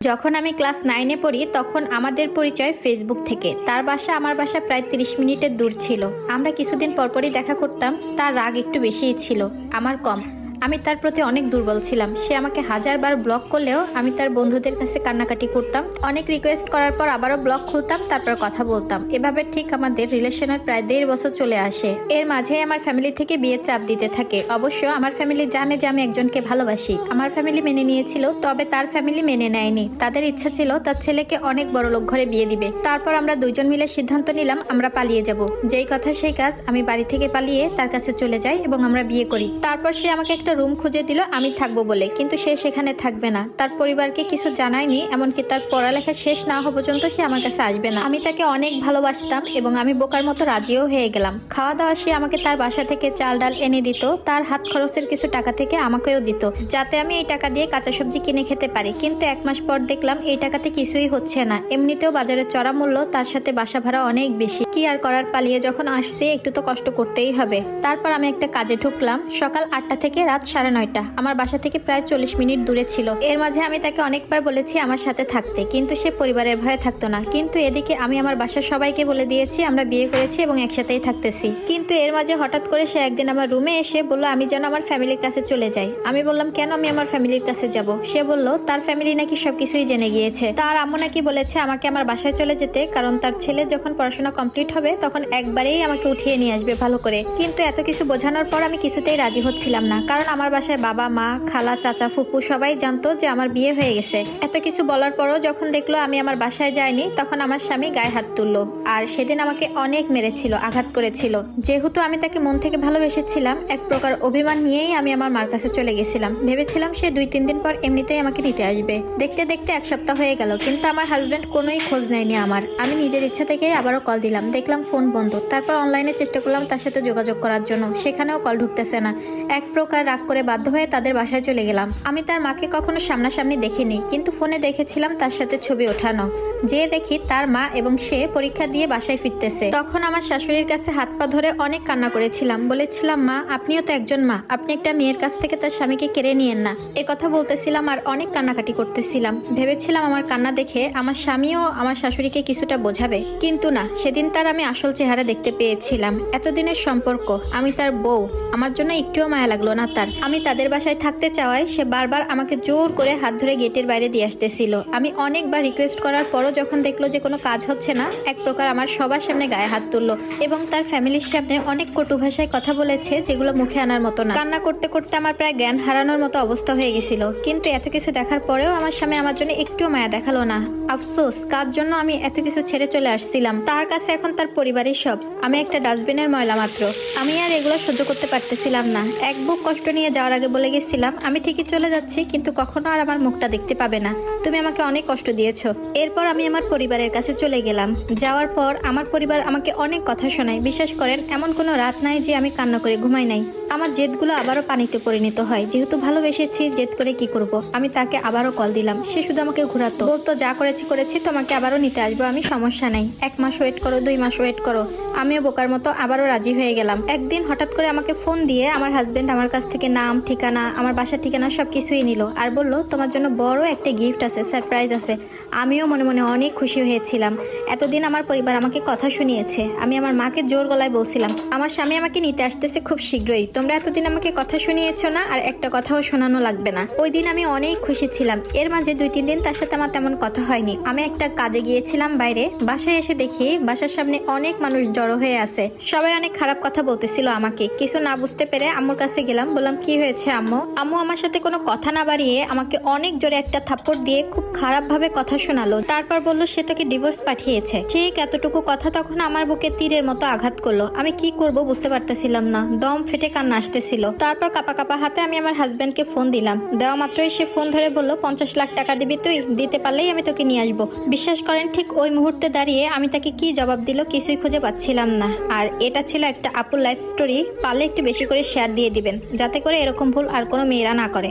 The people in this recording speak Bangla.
যখন আমি ক্লাস 9-এ পড়ি তখন আমাদের পরিচয় ফেসবুক থেকে। তার বাসা আমার বাসা প্রায় 30 মিনিটের দূর ছিল। আমরা কিছুদিন পরপরই দেখা করতাম। তার রাগ একটু বেশিই ছিল, আমার কম। আমি তার প্রতি অনেক দুর্বল ছিলাম। সে আমাকে হাজারবার ব্লক করলেও আমি তার বন্ধুদের কাছে কান্নাকাটি করতাম। অনেক রিকোয়েস্ট করার পর আবারও ব্লক খুলতাম, তারপর কথা বলতাম। এভাবে ঠিক আমাদের রিলেশনের প্রায় 1.5 বছর চলে আসে। এর মাঝে আমার ফ্যামিলি থেকে বিয়ের চাপ দিতে থাকে। অবশ্য আমার ফ্যামিলি জানে যে আমি একজনকে ভালোবাসি। আমার ফ্যামিলি মেনে নিয়েছিল, তবে তার ফ্যামিলি মেনে নেয়নি। তাদের ইচ্ছা ছিল তার ছেলেকে অনেক বড় লোক ঘরে বিয়ে দিবে। তারপর আমরা দুইজন মিলে সিদ্ধান্ত নিলাম আমরা পালিয়ে যাব। যেই কথা সেই কাজ, আমি বাড়ি থেকে পালিয়ে তার কাছে চলে যাই এবং আমরা বিয়ে করি। তারপর সে আমাকে একটা রুম খুঁজে দিল আমি থাকবো বলে, কিন্তু সে সেখানে থাকবে না। তার পরিবারকে কিছু জানায়নি, এমনকি তার পড়ালেখা শেষ না হওয়া পর্যন্ত সে আমার কাছে আসবে না। আমি তাকে অনেক ভালোবাসতাম এবং আমি বোকার মতো রাজিও হয়ে গেলাম। খাওয়া দাওয়া সে আমাকে তার বাসা থেকে চাল ডাল এনে দিত। তার হাত খরচের কিছু টাকা থেকে আমাকেও দিত, যাতে আমি এই টাকা দিয়ে কাঁচা সবজি কিনে খেতে পারি। কিন্তু 1 মাস পর দেখলাম এই টাকাতে কিছুই হচ্ছে না। এমনিতেও বাজারের চড়া মূল্য, তার সাথে বাসা ভাড়া অনেক বেশি। কি আর করার, পালিয়ে যখন আসছে একটু তো কষ্ট করতেই হবে। তারপর আমি একটা কাজে ঢুকলাম। সকাল 8টা থেকে রাত 9:30। আমার বাসা থেকে প্রায় 40 মিনিট দূরে ছিল। এর মাঝে আমি তাকে অনেকবার বলেছি আমার সাথে থাকতে, কিন্তু সে পরিবারের ভয়ে থাকতো না। কিন্তু এদিকে আমি আমার বাসার সবাইকে বলে দিয়েছি আমরা বিয়ে করেছি এবং একসাথেই থাকতেছি। কিন্তু এর মাঝে হঠাৎ করে সে একদিন আমার রুমে এসে বলল আমি যেন আমার ফ্যামিলির কাছে চলে যাই। আমি বললাম কেন আমি আমার ফ্যামিলির কাছে যাব? সে বলল তার ফ্যামিলি নাকি সবকিছুই জেনে গিয়েছে। তার আম্মু নাকি বলেছে আমাকে আমার বাসায় চলে যেতে, কারণ তার ছেলে যখন পড়াশোনা কমপ্লিট হবে তখন একবারেই আমাকে উঠিয়ে নিয়ে আসবে ভালো করে। কিন্তু এত কিছু বোঝানোর পর আমি কিছুতেই রাজি হচ্ছিলাম না, কারণ আমার বাসায় বাবা মা খালা চাচা ফুপু সবাই জানতো যে আমার বিয়ে হয়ে গেছে। এত কিছু বলার পরও যখন দেখলো আমি আমার বাসায় যাইনি, তখন আমার স্বামী গায়ে হাত তুললো। আর সেদিন আমাকে অনেক মেরেছিল, আঘাত করেছিল। যেহেতু আমি তাকে মন থেকে ভালোবেসেছিলাম, এক প্রকার অভিমান নিয়েই আমি আমার মার কাছে চলে গেছিলাম। ভেবেছিলাম সে 2-3 দিন পর এমনিতেই আমাকে নিতে আসবে। দেখতে দেখতে 1 সপ্তাহ হয়ে গেল, কিন্তু আমার হাজবেন্ড কোনোই খোঁজ নেয়নি আমার। আমি নিজের ইচ্ছা থেকেই আবারও কল দিলাম, দেখলাম ফোন বন্ধ। তারপর অনলাইনে চেষ্টা করলাম তার সাথে যোগাযোগ করার জন্য, সেখানেও কল ঢুকতেছে না। এক প্রকার রাগ করে বাধ্য হয়ে তাদের বাসায় চলে গেলাম। আমি তার মাকে কখনো সামনাসামনি দেখিনি, কিন্তু ফোনে দেখেছিলাম তার সাথে ছবি ওঠানো। যে দেখি তার মা এবং সে পরীক্ষা দিয়ে বাসায় ফিরতেছে। তখন আমার শাশুড়ির কাছে হাত পা ধরে অনেক কান্না করেছিলাম। বলেছিলাম মা, আপনিও তো একজন মা, আপনি একটা মেয়ের কাছ থেকে তার স্বামীকে কেড়ে নিয়েন না। এ কথা বলতেছিলাম আর অনেক কান্নাকাটি করতেছিলাম। ভেবেছিলাম আমার কান্না দেখে আমার স্বামীও আমার শাশুড়িকে কিছুটা বোঝাবে, কিন্তু না, সেদিন তার আমি আসল চেহারা দেখতে পেয়েছিলাম। এতদিনের সম্পর্ক, আমি তার বউ, আমার জন্য একটুও মায়া লাগলো না তার। আমি তাদের বাসায় থাকতে চাওয়ায় সে বারবার আমাকে জোর করে হাত ধরে গেটের বাইরে দিয়ে আসতেছিল। আমি অনেকবার রিকোয়েস্ট করার পরও যখন দেখলো যে কোনো কাজ হচ্ছে না, এক প্রকার আমার সবার সামনে গায়ে হাত তুললো এবং তার ফ্যামিলির সামনে অনেক কটু ভাষায় কথা বলেছে, যেগুলো মুখে আনার মতো না। কান্না করতে করতে আমার প্রায় জ্ঞান হারানোর মতো অবস্থা হয়ে গেছিল। কিন্তু এত কিছু দেখার পরেও আমার স্বামী আমার জন্য একটুও মায়া দেখালো না। আফসোস, কার জন্য আমি এত কিছু ছেড়ে চলে আসছিলাম। তার কাছে এখন তার পরিবারের সব, আমি একটা ডাস্টবিনের ময়লা মাত্র। আমি আর এগুলো সহ্য করতে পারতেছিলাম না। এক বুক কষ্ট নিয়ে যাওয়ার আগে বলে গেছিলাম আমি ঠিকই চলে যাচ্ছি, কিন্তু কখনো আর আমার মুখটা দেখতে পাবে না। তুমি আমাকে অনেক কষ্ট দিয়েছো। এরপর আমি আমার পরিবারের কাছে চলে গেলাম। যাওয়ার পর আমার পরিবার আমাকে অনেক কথা শোনায়। বিশ্বাস করেন, এমন কোনো রাত নাই যে আমি কান্না করে ঘুমাই নাই। আমার জেদগুলো আবারও পানিতে পরিণত হয়। যেহেতু ভালোবেসেছি, জেদ করে কি করব। আমি তাকে আবারও কল দিলাম। সে শুধু আমাকে ঘোরাতো, বলতো যা করেছি তোমাকে আবারও নিতে আসবো আমি, সমস্যা নাই, 1 মাস ওয়েট করো, 2 মাস ওয়েট করো। আমিও বোকার মতো আবারও রাজি হয়ে গেলাম। একদিন হঠাৎ করে আমাকে ফোন দিয়ে আমার হাজবেন্ড আমার কাছ থেকে নাম ঠিকানা, আমার বাসার ঠিকানা সবকিছুই নিল আর বলল তোমার জন্য বড় একটা গিফট আছে, সারপ্রাইজ আছে। আমিও মনে মনে অনেক খুশি হয়েছিলাম। এতদিন আমার পরিবার আমাকে কথা শুনিয়েছে। আমি আমার মাকে জোর গলায় বলছিলাম আমার স্বামী আমাকে নিতে আসতেছে খুব শীঘ্রই, তোমরা এতদিন আমাকে কথা শুনিয়েছো না, আর একটা কথাও শোনানো লাগবে না। ওই দিন আমি অনেক খুশি ছিলাম। এর মাঝে 2-3 দিন তার সাথে আমার তেমন কথা হয়নি। আমি একটা কাজে গিয়েছিলাম বাইরে, বাসায় এসে দেখি বাসার সামনে অনেক মানুষ জড়ো হয়ে আছে। সবাই অনেক খারাপ কথা বলতেছিল আমাকে। কিছু না বুঝতে পেরে আম্মুর কাছে গেলাম, বললাম কি হয়েছে আম্মু? আম্মু আমার সাথে কোনো কথা না বাড়িয়ে আমাকে অনেক জোরে একটা থাপ্পড় দিয়ে খুব খারাপ ভাবে কথা শোনালো। তারপর বলল সে তোকে ডিভোর্স পাঠিয়েছে। ঠিক এতটুকু কথা তখন আমার বুকে তীরের মতো আঘাত করলো। আমি কি করব বুঝতে পারতেছিলাম না, দম ফেটে কান্না আসতেছিল। তারপর কাপা কাপা হাতে আমি আমার হাজবেন্ডকে ফোন দিলাম। দেওয়া মাত্রই সে ফোন ধরে বলল 50 লাখ টাকা দিবি তুই, দিতে পারলেই আমি তোকে নিয়ে আসবো। বিশ্বাস করেন, ঠিক ওই মুহূর্তে দাঁড়িয়ে আমি তাকে কি জবাব দিল কিছুই খুঁজে পাচ্ছিলাম না। আর এটা ছিল একটা আপুর লাইফ স্টোরি। পারলে একটু বেশি করে শেয়ার দিয়ে দিবেন, যাতে করে এরকম ভুল আর কোনো মেয়েরা না করে।